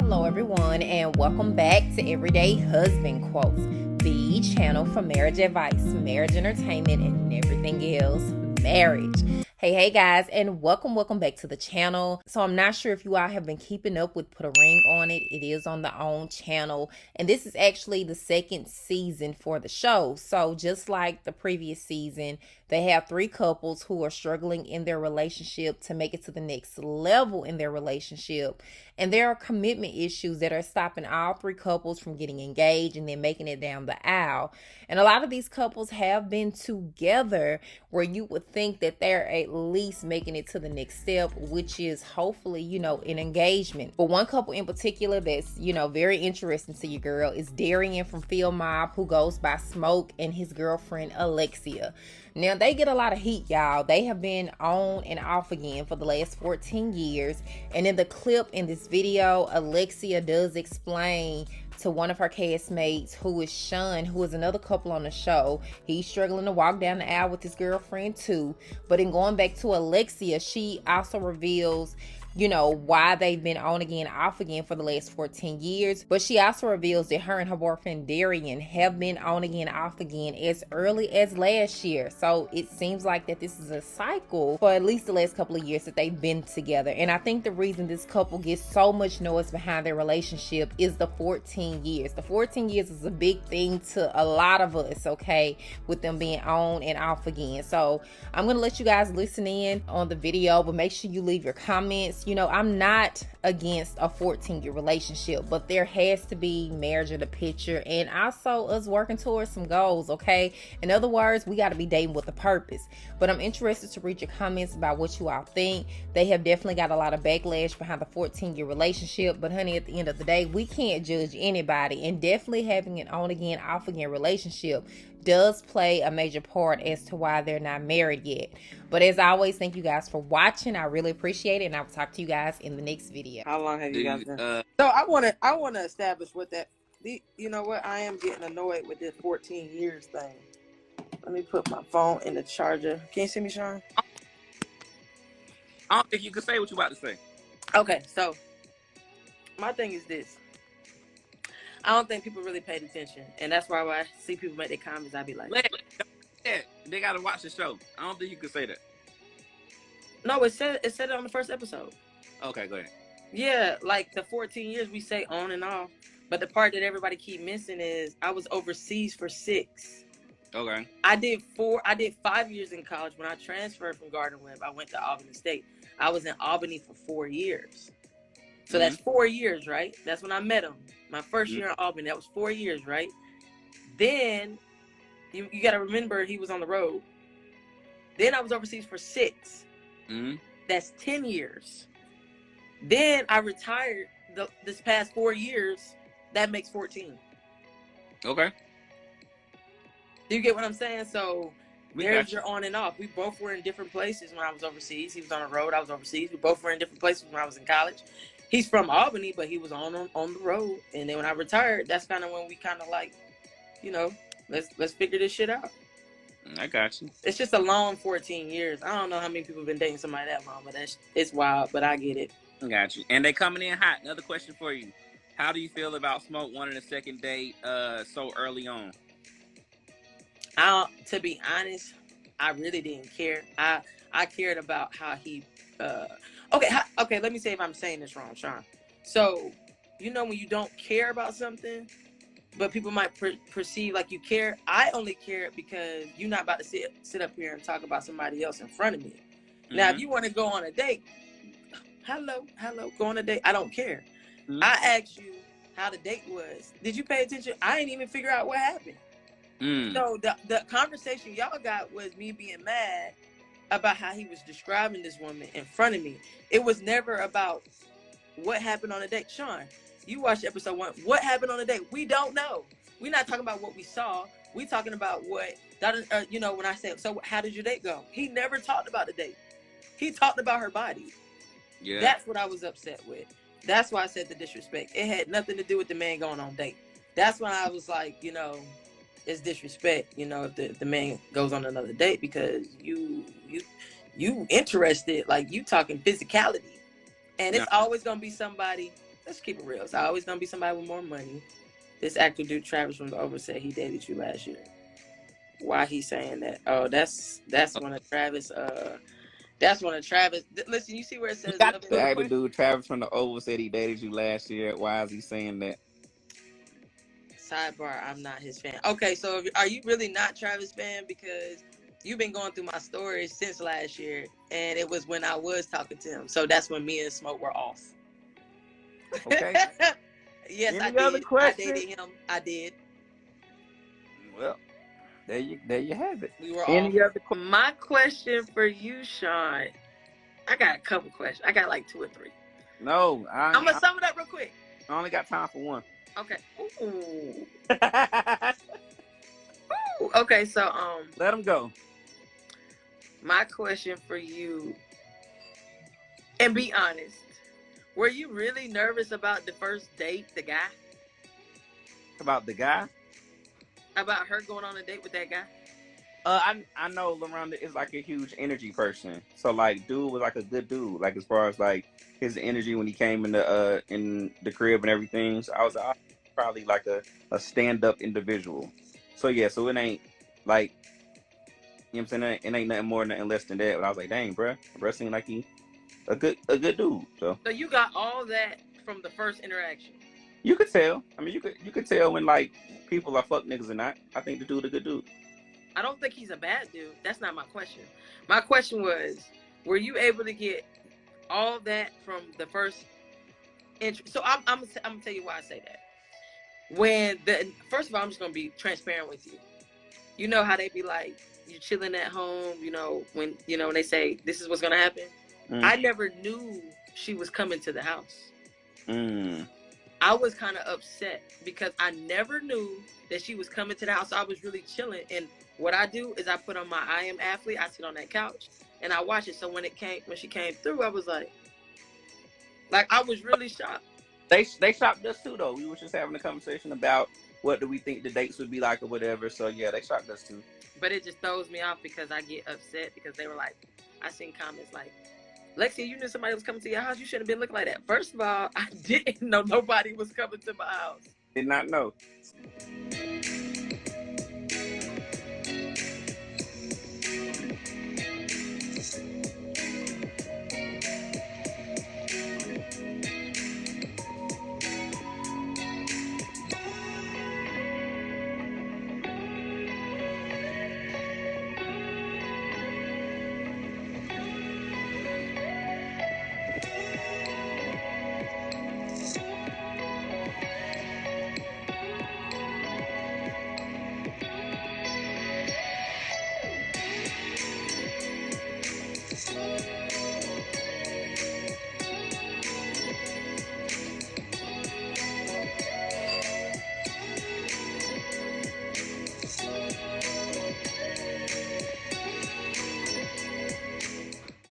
Hello everyone, and welcome back to Everyday Husband Quotes, the channel for marriage advice, marriage entertainment, and everything else marriage. Hey guys, and welcome back to the channel. So I'm not sure if you all have been keeping up with Put a Ring on It. It is on the own channel, and this is actually the second season for the show. So just like the previous season, they have 3 couples who are struggling in their relationship to make it to the next level in their relationship. And there are commitment issues that are stopping all 3 couples from getting engaged and then making it down the aisle. And a lot of these couples have been together where you would think that they're at least making it to the next step, which is hopefully, an engagement. But one couple in particular that's, very interesting to you, girl, is Darion from Mob, who goes by Smoke, and his girlfriend Alexia. Now, they get a lot of heat, y'all. They have been on and off again for the last 14 years. And in the clip in this video, Alexia does explain to one of her castmates, who is Sean, who is another couple on the show. He's struggling to walk down the aisle with his girlfriend too. But in going back to Alexia, she also reveals why they've been on again, off again for the last 14 years. But she also reveals that her and her boyfriend Darion have been on again, off again as early as last year. So it seems like that this is a cycle for at least the last couple of years that they've been together. And I think the reason this couple gets so much noise behind their relationship is the 14 years. The 14 years is a big thing to a lot of us, okay, with them being on and off again. So I'm going to let you guys listen in on the video, but make sure you leave your comments. I'm not against a 14-year relationship, but there has to be marriage in the picture, and also us working towards some goals, okay? In other words, we got to be dating with a purpose. But I'm interested to read your comments about what you all think. They have definitely got a lot of backlash behind the 14-year relationship, but honey, at the end of the day, we can't judge anybody, and definitely having an on again, off again relationship does play a major part as to why they're not married yet. But as always, thank you guys for watching. I really appreciate it, and I will talk to you guys in the next video. How long have you guys been? So I want to establish what that. You know what? I am getting annoyed with this 14 years thing. Let me put my phone in the charger. Can you see me, Sean? I don't think you can say what you're about to say. Okay, so my thing is this. I don't think people really paid attention, and that's why when I see people make their comments, I be like, they gotta watch the show. I don't think you can say that. No, it said it on the first episode. Okay, go ahead. Yeah, like the 14 years we say on and off, but the part that everybody keep missing is I was overseas for 6. Okay. I did 5 years in college. When I transferred from Gardner Webb, I went to Albany State. I was in Albany for 4 years. So that's 4 years, right? That's when I met him. My first year in Albany, that was 4 years, right? Then you got to remember he was on the road. Then I was overseas for 6. That's 10 years. Then I retired this past 4 years. That makes 14. Okay. Do you get what I'm saying? So there's your on and off. We both were in different places when I was overseas. He was on the road. I was overseas. We both were in different places when I was in college. He's from Albany, but he was on the road. And then when I retired, that's kind of when we kind of like, let's figure this shit out. I got you. It's just a long 14 years. I don't know how many people have been dating somebody that long, but it's wild, but I get it. I got you. And they coming in hot. Another question for you. How do you feel about Smoke wanting a second date so early on? To be honest, I really didn't care. I cared about how he okay, let me say if I'm saying this wrong, Sean. So, when you don't care about something, but people might perceive like you care, I only care because you're not about to sit up here and talk about somebody else in front of me. Now, if you want to go on a date, hello, go on a date, I don't care. I asked you how the date was. Did you pay attention? I didn't even figure out what happened. So the conversation y'all got was me being mad about how he was describing this woman in front of me. It was never about what happened on the date. Sean, you watched episode 1. What happened on the date? We don't know. We're not talking about what we saw. We're talking about when I said, so how did your date go? He never talked about the date. He talked about her body. Yeah. That's what I was upset with. That's why I said the disrespect. It had nothing to do with the man going on date. That's when I was like, it's disrespect, if the man goes on another date because you interested, like you talking physicality. And it's always going to be somebody let's keep it real. It's always gonna be somebody with more money. This actor dude Travis from The Over said he dated you last year. Why he saying that? Oh, that's one of Travis. That's one of Travis. Listen, you see where it says love The and actor dude Travis from The Oval said he dated you last year. Why is he saying that? sidebar. I'm not his fan. Okay, so are you really not Travis fan? Because you've been going through my stories since last year, and it was when I was talking to him. So that's when me and Smoke were off. Okay. Yes, Any I other did. questions? I dated him. I did. Well, there you have it. We were Any off. other questions? My question for you, Sean. I got a couple questions. I got like 2 or 3. No, I'm gonna sum it up real quick. I only got time for one. Okay. Ooh. Ooh. Okay. So Let him go. my question for you, and be honest, were you really nervous about the first date, the guy? About the guy? About her going on a date with that guy? I know LaRonda is like a huge energy person. So like, dude was like a good dude. Like as far as like his energy when he came in the crib and everything. So I was probably like a stand up individual. So yeah, so it ain't like, you know what I'm saying, it ain't nothing more, nothing less than that. But I was like, dang, bruh seemed like he a good dude. So you got all that from the first interaction. you could tell. I mean, you could tell when like people are fuck niggas or not. I think the dude a good dude. I don't think he's a bad dude. That's not my question. My question was, were you able to get all that from the first entry? So I'm gonna tell you why I say that. First of all, I'm just gonna be transparent with you. You know how they be like, you chilling at home, when they say this is what's gonna happen. I never knew she was coming to the house. I was kind of upset because I never knew that she was coming to the house. So I was really chilling, and what I do is I put on my I Am Athlete. I sit on that couch and I watch it. So when she came through, I was like I was really shocked. They shocked us too, though. We were just having a conversation about what do we think the dates would be like or whatever. So yeah, they shocked us too. But it just throws me off because I get upset because they were like, I seen comments like, Lexia, you knew somebody was coming to your house. You shouldn't have been looking like that. First of all, I didn't know nobody was coming to my house. Did not know.